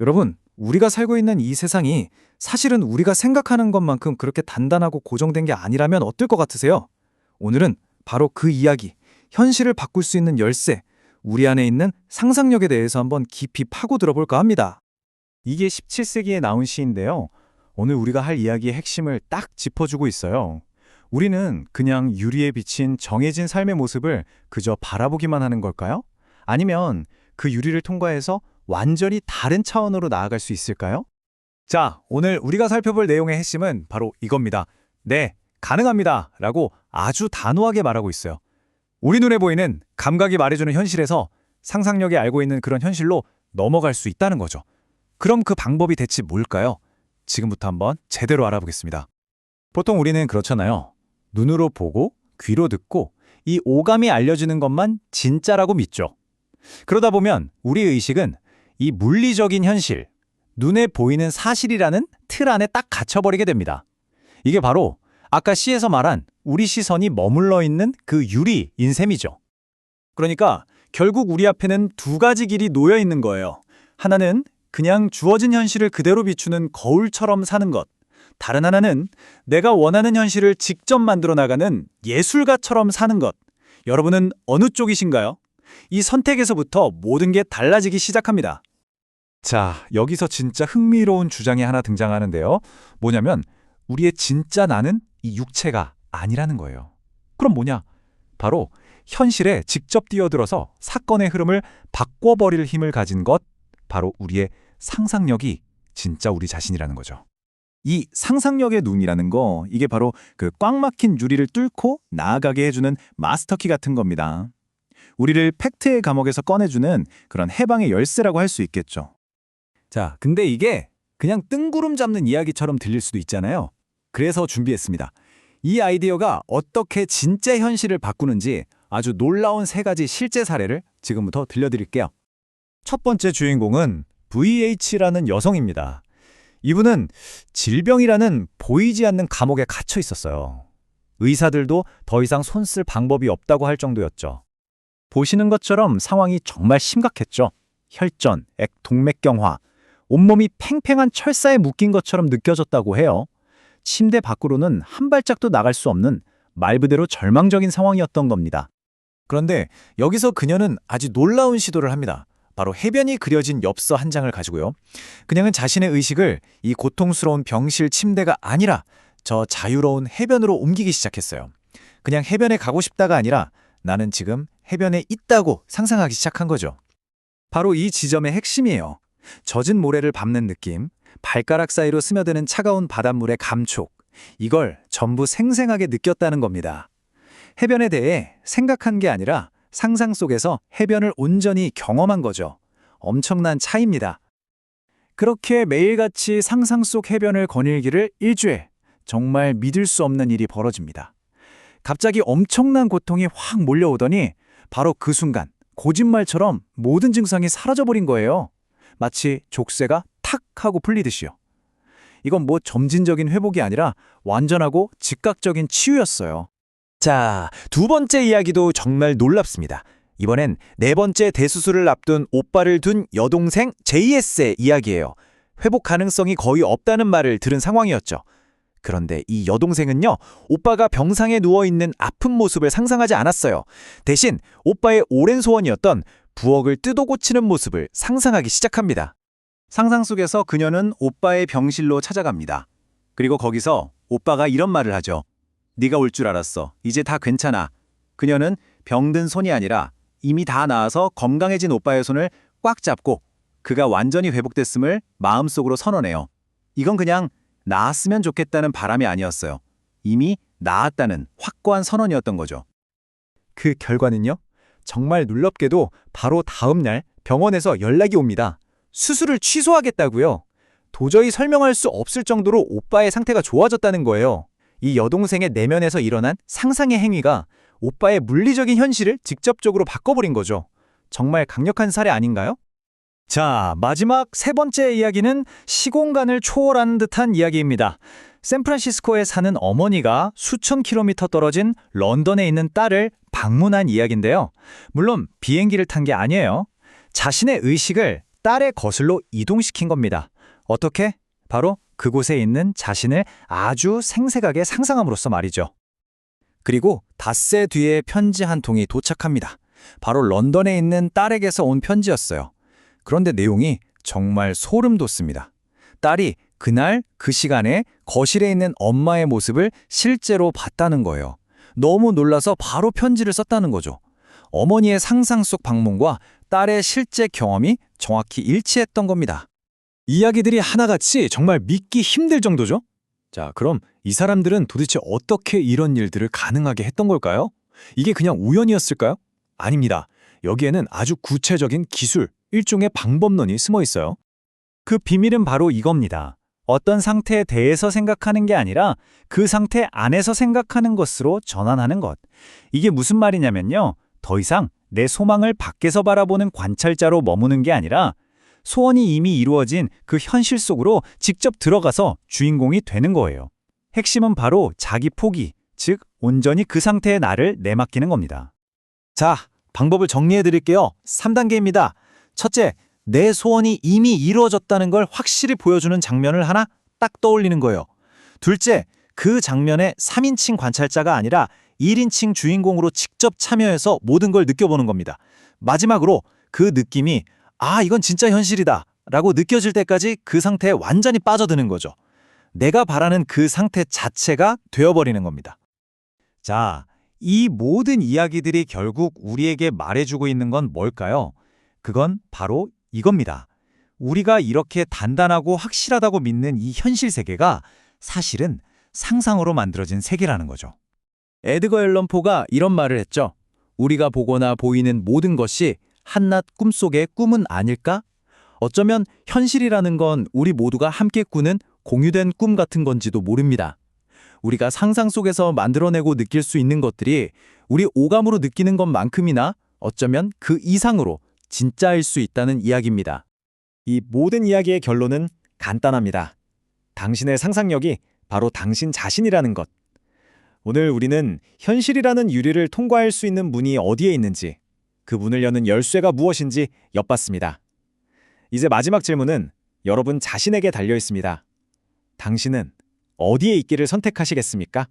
여러분, 우리가 살고 있는 이 세상이 사실은 우리가 생각하는 것만큼 그렇게 단단하고 고정된 게 아니라면 어떨 것 같으세요? 오늘은 바로 그 이야기, 현실을 바꿀 수 있는 열쇠, 우리 안에 있는 상상력에 대해서 한번 깊이 파고 들어볼까 합니다. 이게 17세기에 나온 시인데요. 오늘 우리가 할 이야기의 핵심을 딱 짚어주고 있어요. 우리는 그냥 유리에 비친 정해진 삶의 모습을 그저 바라보기만 하는 걸까요? 아니면 그 유리를 통과해서 완전히 다른 차원으로 나아갈 수 있을까요? 자, 오늘 우리가 살펴볼 내용의 핵심은 바로 이겁니다. 네, 가능합니다. 라고 아주 단호하게 말하고 있어요. 우리 눈에 보이는 감각이 말해주는 현실에서 상상력이 알고 있는 그런 현실로 넘어갈 수 있다는 거죠. 그럼 그 방법이 대체 뭘까요? 지금부터 한번 제대로 알아보겠습니다. 보통 우리는 그렇잖아요. 눈으로 보고 귀로 듣고 이 오감이 알려주는 것만 진짜라고 믿죠. 그러다 보면 우리 의식은 이 물리적인 현실, 눈에 보이는 사실이라는 틀 안에 딱 갇혀버리게 됩니다. 이게 바로 아까 시에서 말한 우리 시선이 머물러 있는 그 유리인 셈이죠. 그러니까 결국 우리 앞에는 두 가지 길이 놓여 있는 거예요. 하나는 그냥 주어진 현실을 그대로 비추는 거울처럼 사는 것. 다른 하나는 내가 원하는 현실을 직접 만들어 나가는 예술가처럼 사는 것. 여러분은 어느 쪽이신가요? 이 선택에서부터 모든 게 달라지기 시작합니다. 자, 여기서 진짜 흥미로운 주장이 하나 등장하는데요. 뭐냐면 우리의 진짜 나는 이 육체가 아니라는 거예요. 그럼 뭐냐? 바로 현실에 직접 뛰어들어서 사건의 흐름을 바꿔버릴 힘을 가진 것, 바로 우리의 상상력이 진짜 우리 자신이라는 거죠. 이 상상력의 눈이라는 거, 이게 바로 그 꽉 막힌 유리를 뚫고 나아가게 해주는 마스터키 같은 겁니다. 우리를 팩트의 감옥에서 꺼내주는 그런 해방의 열쇠라고 할 수 있겠죠. 자, 근데 이게 그냥 뜬구름 잡는 이야기처럼 들릴 수도 있잖아요. 그래서 준비했습니다. 이 아이디어가 어떻게 진짜 현실을 바꾸는지 아주 놀라운 세 가지 실제 사례를 지금부터 들려드릴게요. 첫 번째 주인공은 VH라는 여성입니다. 이분은 질병이라는 보이지 않는 감옥에 갇혀 있었어요. 의사들도 더 이상 손 쓸 방법이 없다고 할 정도였죠. 보시는 것처럼 상황이 정말 심각했죠. 혈전, 액, 동맥경화, 온몸이 팽팽한 철사에 묶인 것처럼 느껴졌다고 해요. 침대 밖으로는 한 발짝도 나갈 수 없는 말 그대로 절망적인 상황이었던 겁니다. 그런데 여기서 그녀는 아주 놀라운 시도를 합니다. 바로 해변이 그려진 엽서 한 장을 가지고요. 그녀는 자신의 의식을 이 고통스러운 병실 침대가 아니라 저 자유로운 해변으로 옮기기 시작했어요. 그냥 해변에 가고 싶다가 아니라 나는 지금 해변에 있다고 상상하기 시작한 거죠. 바로 이 지점의 핵심이에요. 젖은 모래를 밟는 느낌, 발가락 사이로 스며드는 차가운 바닷물의 감촉, 이걸 전부 생생하게 느꼈다는 겁니다. 해변에 대해 생각한 게 아니라 상상 속에서 해변을 온전히 경험한 거죠. 엄청난 차이입니다. 그렇게 매일같이 상상 속 해변을 거닐기를 일주일, 정말 믿을 수 없는 일이 벌어집니다. 갑자기 엄청난 고통이 확 몰려오더니 바로 그 순간 거짓말처럼 모든 증상이 사라져버린 거예요. 마치 족쇄가 탁 하고 풀리듯이요. 이건 뭐 점진적인 회복이 아니라 완전하고 즉각적인 치유였어요. 자, 두 번째 이야기도 정말 놀랍습니다. 이번엔 네 번째 대수술을 앞둔 오빠를 둔 여동생 JS의 이야기예요. 회복 가능성이 거의 없다는 말을 들은 상황이었죠. 그런데 이 여동생은요, 오빠가 병상에 누워있는 아픈 모습을 상상하지 않았어요. 대신 오빠의 오랜 소원이었던 부엌을 뜯어 고치는 모습을 상상하기 시작합니다. 상상 속에서 그녀는 오빠의 병실로 찾아갑니다. 그리고 거기서 오빠가 이런 말을 하죠. 네가 올 줄 알았어. 이제 다 괜찮아. 그녀는 병든 손이 아니라 이미 다 나아서 건강해진 오빠의 손을 꽉 잡고 그가 완전히 회복됐음을 마음속으로 선언해요. 이건 그냥 나았으면 좋겠다는 바람이 아니었어요. 이미 나았다는 확고한 선언이었던 거죠. 그 결과는요? 정말 놀랍게도 바로 다음 날 병원에서 연락이 옵니다. 수술을 취소하겠다고요. 도저히 설명할 수 없을 정도로 오빠의 상태가 좋아졌다는 거예요. 이 여동생의 내면에서 일어난 상상의 행위가 오빠의 물리적인 현실을 직접적으로 바꿔버린 거죠. 정말 강력한 사례 아닌가요? 자, 마지막 세 번째 이야기는 시공간을 초월하는 듯한 이야기입니다. 샌프란시스코에 사는 어머니가 수천 킬로미터 떨어진 런던에 있는 딸을 방문한 이야기인데요. 물론 비행기를 탄 게 아니에요. 자신의 의식을 딸의 거슬로 이동시킨 겁니다. 어떻게? 바로 그곳에 있는 자신을 아주 생생하게 상상함으로써 말이죠. 그리고 닷새 뒤에 편지 한 통이 도착합니다. 바로 런던에 있는 딸에게서 온 편지였어요. 그런데 내용이 정말 소름 돋습니다. 딸이 그날 그 시간에 거실에 있는 엄마의 모습을 실제로 봤다는 거예요. 너무 놀라서 바로 편지를 썼다는 거죠. 어머니의 상상 속 방문과 딸의 실제 경험이 정확히 일치했던 겁니다. 이야기들이 하나같이 정말 믿기 힘들 정도죠? 자, 그럼 이 사람들은 도대체 어떻게 이런 일들을 가능하게 했던 걸까요? 이게 그냥 우연이었을까요? 아닙니다. 여기에는 아주 구체적인 기술, 일종의 방법론이 숨어 있어요. 그 비밀은 바로 이겁니다. 어떤 상태에 대해서 생각하는 게 아니라 그 상태 안에서 생각하는 것으로 전환하는 것. 이게 무슨 말이냐면요. 더 이상 내 소망을 밖에서 바라보는 관찰자로 머무는 게 아니라 소원이 이미 이루어진 그 현실 속으로 직접 들어가서 주인공이 되는 거예요. 핵심은 바로 자기 포기, 즉 온전히 그 상태의 나를 내맡기는 겁니다. 자, 방법을 정리해 드릴게요. 3단계입니다. 첫째, 내 소원이 이미 이루어졌다는 걸 확실히 보여주는 장면을 하나 딱 떠올리는 거예요. 둘째, 그 장면에 3인칭 관찰자가 아니라 1인칭 주인공으로 직접 참여해서 모든 걸 느껴보는 겁니다. 마지막으로 그 느낌이 이건 진짜 현실이다 라고 느껴질 때까지 그 상태에 완전히 빠져드는 거죠. 내가 바라는 그 상태 자체가 되어버리는 겁니다. 자, 이 모든 이야기들이 결국 우리에게 말해주고 있는 건 뭘까요? 그건 바로 이겁니다. 우리가 이렇게 단단하고 확실하다고 믿는 이 현실 세계가 사실은 상상으로 만들어진 세계라는 거죠. 에드거 앨런 포가 이런 말을 했죠. 우리가 보거나 보이는 모든 것이 한낱 꿈속의 꿈은 아닐까? 어쩌면 현실이라는 건 우리 모두가 함께 꾸는 공유된 꿈 같은 건지도 모릅니다. 우리가 상상 속에서 만들어내고 느낄 수 있는 것들이 우리 오감으로 느끼는 것만큼이나 어쩌면 그 이상으로 진짜일 수 있다는 이야기입니다. 이 모든 이야기의 결론은 간단합니다. 당신의 상상력이 바로 당신 자신이라는 것. 오늘 우리는 현실이라는 유리를 통과할 수 있는 문이 어디에 있는지, 그 문을 여는 열쇠가 무엇인지 엿봤습니다. 이제 마지막 질문은 여러분 자신에게 달려 있습니다. 당신은 어디에 있기를 선택하시겠습니까?